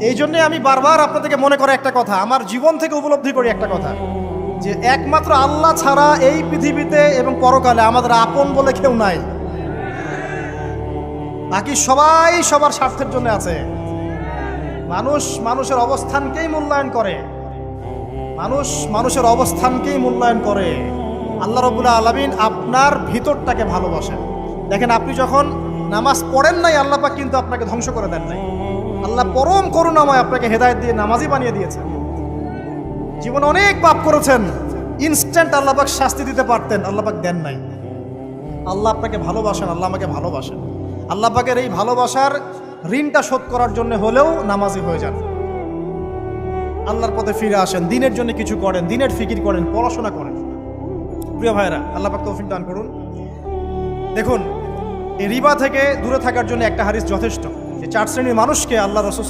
এই জন্যে আমি বারবার আপনাদেরকে মনে করে একটা কথা, আমার জীবন থেকে উপলব্ধি করি একটা কথা, যে একমাত্র আল্লাহ ছাড়া এই পৃথিবীতে এবং পরকালে আমাদের আপন বলে কেউ নাই। বাকি সবাই সবার স্বার্থের জন্য আছে। মানুষ মানুষের অবস্থানকেই মূল্যায়ন করে, মানুষ মানুষের অবস্থানকেই মূল্যায়ন করে। আল্লাহ রাব্বুল আলামিন আপনার ভিতরটাকে ভালোবাসেন। দেখেন, আপনি যখন নামাজ পড়েন নাই, আল্লাহ পাক কিন্তু আপনাকে ধ্বংস করে দেন নাই। আল্লাহ পরম করুণাময় আপনাকে হেদায়েত দিয়ে নামাজি বানিয়ে দিয়েছেন। জীবনে অনেক পাপ করেছেন, ইনস্ট্যান্ট আল্লাহ পাক শাস্তি দিতে পারতেন, আল্লাহ পাক দেন নাই। আল্লাহ আপনাকে ভালোবাসেন, আল্লাহ আমাকে ভালোবাসেন। আল্লাহ পাকের এই ভালোবাসার ঋণটা শোধ করার জন্য হলেও নামাজি হয়ে যান, আল্লাহর পথে ফিরে আসেন, দিনের জন্য কিছু করেন, দিনের ফিকির করেন, পড়াশোনা করেন। প্রিয় ভাইরা, আল্লাহ পাক তৌফিক দান করুন। দেখুন, এই রিবা থেকে দূরে থাকার জন্য একটা হাদিস যথেষ্ট, যে 4 শ্রেণীর মানুষকে আল্লাহ রাসূল